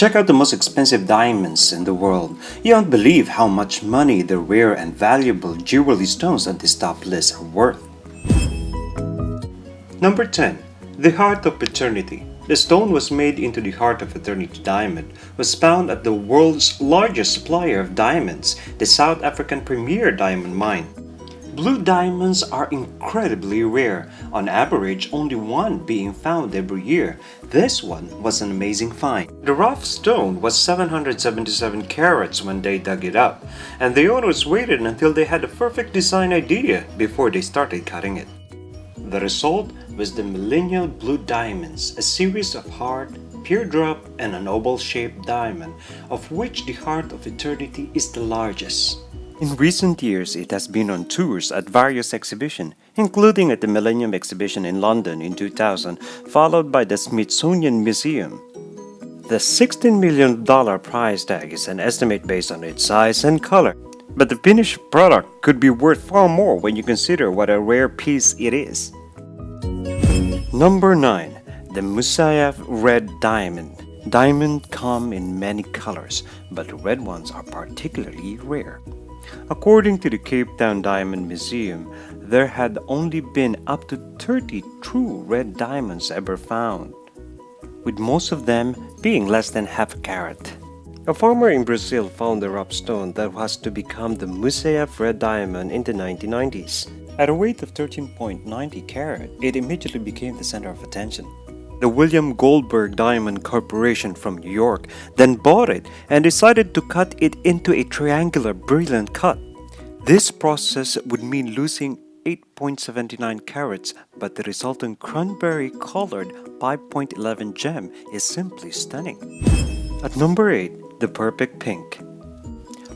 Check out the most expensive diamonds in the world. You won't believe how much money the rare and valuable jewelry stones on this top list are worth. Number 10. The Heart of Eternity. The stone was made into the Heart of Eternity diamond, was found at the world's largest supplier of diamonds, the South African Premier Diamond Mine. Blue diamonds are incredibly rare, on average only one being found every year. This one was an amazing find. The rough stone was 777 carats when they dug it up, and the owners waited until they had a perfect design idea before they started cutting it. The result was the Millennial Blue Diamonds, a series of hard, teardrop, and an oval-shaped diamond, of which the Heart of Eternity is the largest. In recent years, it has been on tours at various exhibitions, including at the Millennium Exhibition in London in 2000, followed by the Smithsonian Museum. The $16 million price tag is an estimate based on its size and color, but the finished product could be worth far more when you consider what a rare piece it is. Number 9. The Musayaf Red Diamond. Diamonds come in many colors, but the red ones are particularly rare. According to the Cape Town Diamond Museum, there had only been up to 30 true red diamonds ever found, with most of them being less than half a carat. A farmer in Brazil found a rough stone that was to become the Musayaf Red Diamond in the 1990s. At a weight of 13.90 carat, it immediately became the center of attention. The William Goldberg Diamond Corporation from New York then bought it and decided to cut it into a triangular brilliant cut. This process would mean losing 8.79 carats, but the resultant cranberry-colored 5.11 gem is simply stunning. At number 8, the Perfect Pink.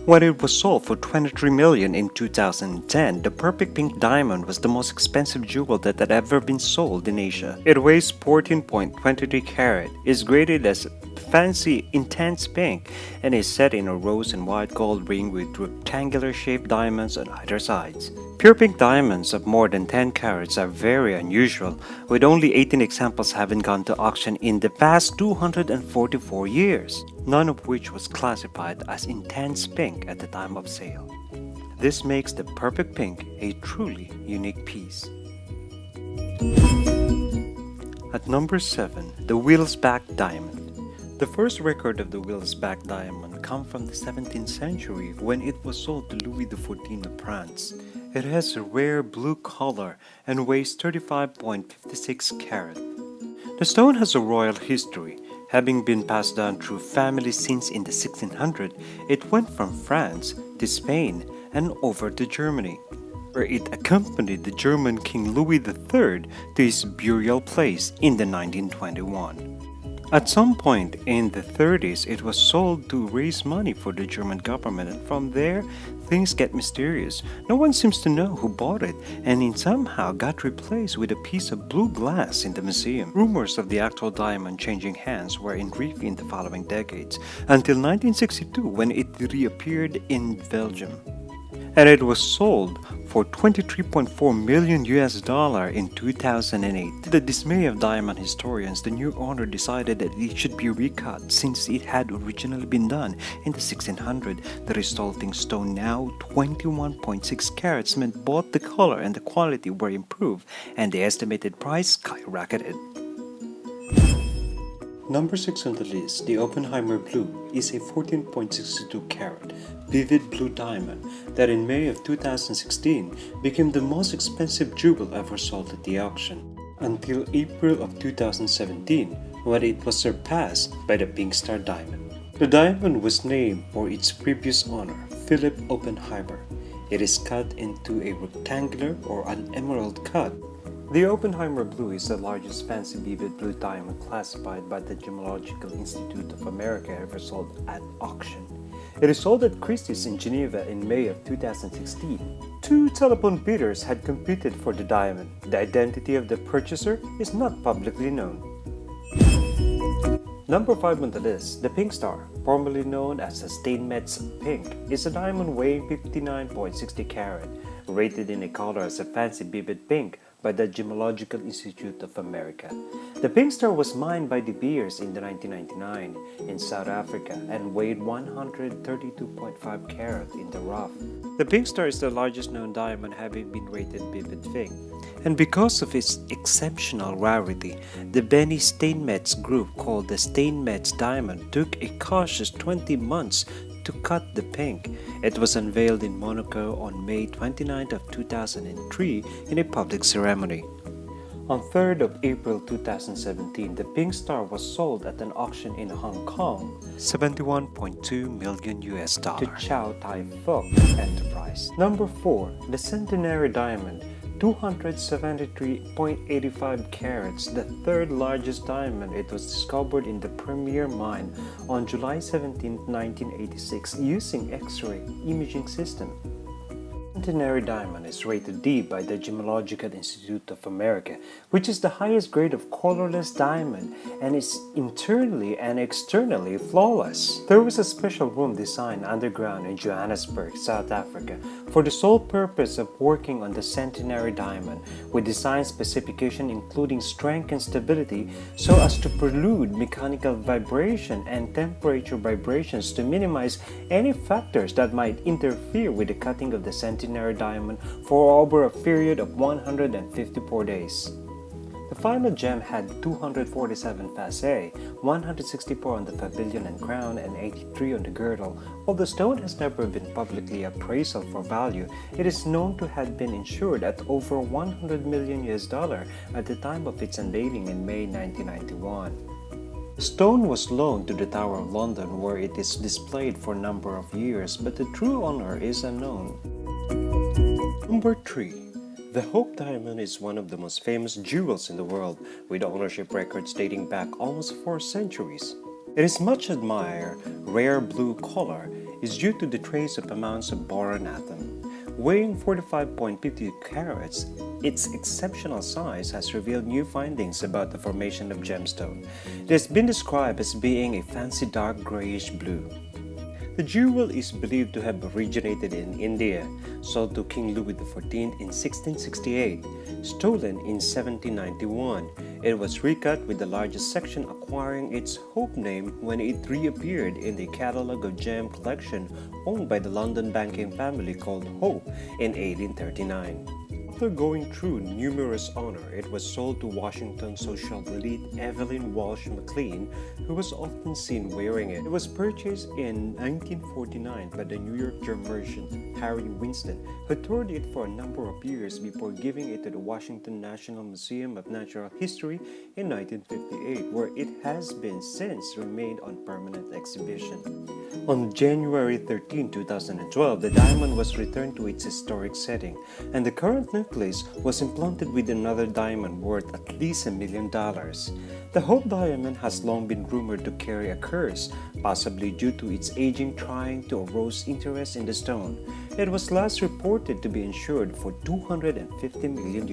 When it was sold for $23 million in 2010, the Perfect Pink diamond was the most expensive jewel that had ever been sold in Asia. It weighs 14.23 carat, is graded as fancy intense pink, and is set in a rose and white gold ring with rectangular-shaped diamonds on either sides. Pure pink diamonds of more than 10 carats are very unusual, with only 18 examples having gone to auction in the past 244 years, none of which was classified as intense pink at the time of sale. This makes the Perfect Pink a truly unique piece. At number 7, the Welsbach Diamond. The first record of the Welsbach diamond comes from the 17th century when it was sold to Louis XIV of France. It has a rare blue color and weighs 35.56 carat. The stone has a royal history. Having been passed down through families since in the 1600s, it went from France to Spain and over to Germany, where it accompanied the German King Louis III to his burial place in the 1921. At some point in the 30s, it was sold to raise money for the German government, and from there, things get mysterious. No one seems to know who bought it, and it somehow got replaced with a piece of blue glass in the museum. Rumors of the actual diamond changing hands were in brief in the following decades, until 1962 when it reappeared in Belgium. And it was sold for $23.4 million in 2008. To the dismay of diamond historians, the new owner decided that it should be recut since it had originally been done in the 1600s. The resulting stone, now 21.6 carats, meant both the color and the quality were improved, and the estimated price skyrocketed. Number 6 on the list, the Oppenheimer Blue, is a 14.62 carat, vivid blue diamond that in May of 2016 became the most expensive jewel ever sold at the auction, until April of 2017 when it was surpassed by the Pink Star diamond. The diamond was named for its previous owner, Philip Oppenheimer. It is cut into a rectangular or an emerald cut. The Oppenheimer Blue is the largest fancy vivid blue diamond classified by the Gemological Institute of America ever sold at auction. It is sold at Christie's in Geneva in May of 2016. Two telephone bidders had competed for the diamond. The identity of the purchaser is not publicly known. Number 5 on the list, the Pink Star, formerly known as the Steinmetz Pink, is a diamond weighing 59.60 carat, rated in a color as a fancy vivid pink, by the Gemological Institute of America. The pink star was mined by De Beers in the 1999 in South Africa and weighed 132.5 carat in the rough. The pink star is the largest known diamond having been rated vivid pink. And because of its exceptional rarity, the Benny Steinmetz group called the Steinmetz diamond took a cautious 20 months to cut the pink. It was unveiled in Monaco on May 29 of 2003 in a public ceremony. On 3rd of April 2017, the pink star was sold at an auction in Hong Kong, $71.2 million to Chow Tai Fook Enterprise. Number 4. The Centenary Diamond, 273.85 carats, the third largest diamond. It was discovered in the Premier Mine on July 17, 1986 using X-ray imaging system. Centenary diamond is rated D by the Gemological Institute of America, which is the highest grade of colorless diamond and is internally and externally flawless. There was a special room designed underground in Johannesburg, South Africa, for the sole purpose of working on the Centenary diamond, with design specification including strength and stability so as to prelude mechanical vibration and temperature vibrations to minimize any factors that might interfere with the cutting of the Centenary diamond for over a period of 154 days. The final gem had 247 facets, 164 on the pavilion and crown, and 83 on the girdle. While the stone has never been publicly appraised for value, it is known to have been insured at over $100 million at the time of its unveiling in May 1991. The stone was loaned to the Tower of London, where it is displayed for a number of years, but the true owner is unknown. Number 3. The Hope Diamond is one of the most famous jewels in the world, with ownership records dating back almost 4 centuries. It is much admired, rare blue color is due to the trace of amounts of boron atom. Weighing 45.50 carats, its exceptional size has revealed new findings about the formation of gemstone. It has been described as being a fancy dark grayish blue. The jewel is believed to have originated in India, sold to King Louis XIV in 1668, stolen in 1791. It was recut with the largest section acquiring its Hope name when it reappeared in the catalogue of gem collection owned by the London banking family called Hope in 1839. After going through numerous honor, it was sold to Washington social elite Evelyn Walsh McLean, who was often seen wearing it. It was purchased in 1949 by the New York gem merchant Harry Winston, who toured it for a number of years before giving it to the Washington National Museum of Natural History in 1958, where it has been since remained on permanent exhibition. On January 13, 2012, the diamond was returned to its historic setting, and the current necklace was implanted with another diamond worth at least $1 million. The Hope diamond has long been rumored to carry a curse, possibly due to its aging trying to arouse interest in the stone. It was last reported to be insured for $250 million.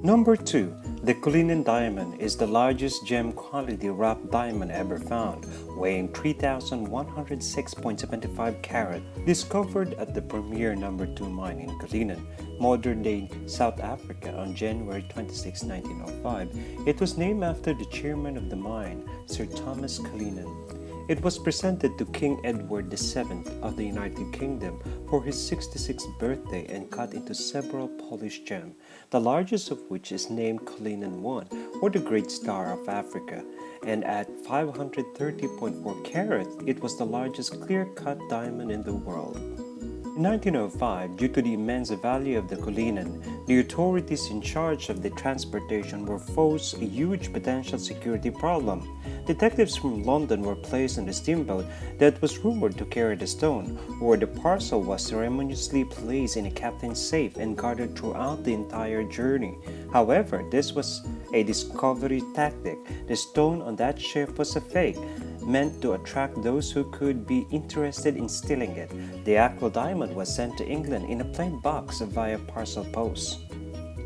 Number 2. The Cullinan diamond is the largest gem quality rough diamond ever found, weighing 3,106.75 carat, discovered at the Premier No. 2 mine in Cullinan, modern-day South Africa on January 26, 1905. It was named after the chairman of the mine, Sir Thomas Cullinan. It was presented to King Edward VII of the United Kingdom for his 66th birthday and cut into several polished gems, the largest of which is named Cullinan I, or the Great Star of Africa, and at 530.4 carats, it was the largest clear-cut diamond in the world. In 1905, due to the immense value of the Cullinan, the authorities in charge of the transportation were faced a huge potential security problem. Detectives from London were placed on the steamboat that was rumored to carry the stone, where the parcel was ceremoniously placed in a captain's safe and guarded throughout the entire journey. However, this was a discovery tactic. The stone on that ship was a fake, meant to attract those who could be interested in stealing it. The actual diamond was sent to England in a plain box via parcel post.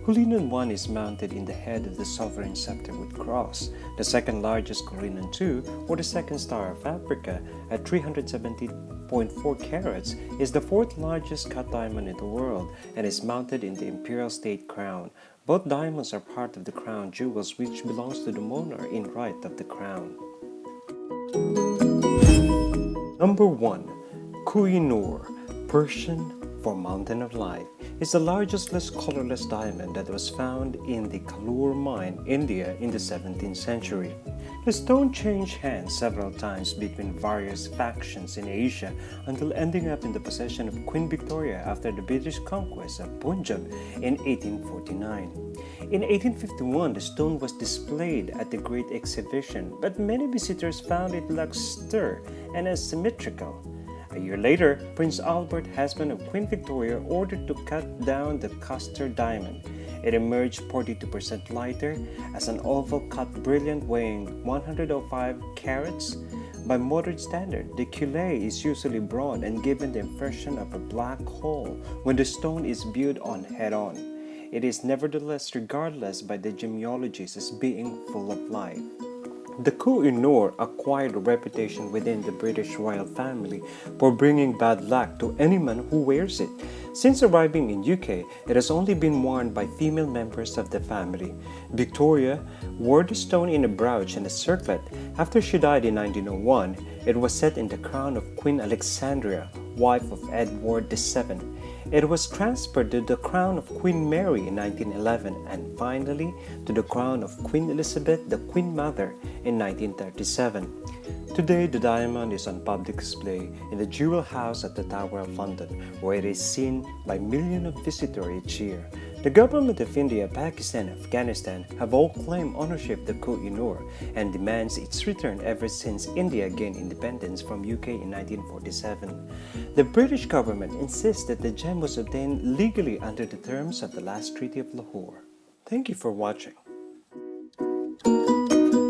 Cullinan I is mounted in the head of the sovereign scepter with cross. The second largest Cullinan II, or the second star of Africa, at 370.4 carats, is the fourth largest cut diamond in the world and is mounted in the imperial state crown. Both diamonds are part of the crown jewels which belongs to the monarch in right of the crown. Number 1. Koh-i-Noor, Persian for Mountain of Light, is the largest colorless diamond that was found in the Kalur mine, India in the 17th century. The stone changed hands several times between various factions in Asia until ending up in the possession of Queen Victoria after the British conquest of Punjab in 1849. In 1851, the stone was displayed at the Great Exhibition, but many visitors found it lacked stir and asymmetrical. A year later, Prince Albert, husband of Queen Victoria, ordered to cut down the Castor diamond. It emerged 42% lighter as an oval-cut brilliant weighing 105 carats. By modern standard, the culé is usually broad and given the impression of a black hole when the stone is viewed on head-on. It is nevertheless regarded by the gemologists as being full of life. The Koh-i-Noor acquired a reputation within the British royal family for bringing bad luck to anyone who wears it. Since arriving in UK, it has only been worn by female members of the family. Victoria wore the stone in a brooch and a circlet. After she died in 1901, it was set in the crown of Queen Alexandria, wife of Edward VII. It was transferred to the crown of Queen Mary in 1911 and finally to the crown of Queen Elizabeth, the Queen Mother, in 1937. Today, the diamond is on public display in the Jewel House at the Tower of London, where it is seen by millions of visitors each year. The government of India, Pakistan, and Afghanistan have all claimed ownership of the Koh-i-Noor and demands its return ever since India gained independence from UK in 1947. The British government insists that the gem was obtained legally under the terms of the last Treaty of Lahore. Thank you for watching.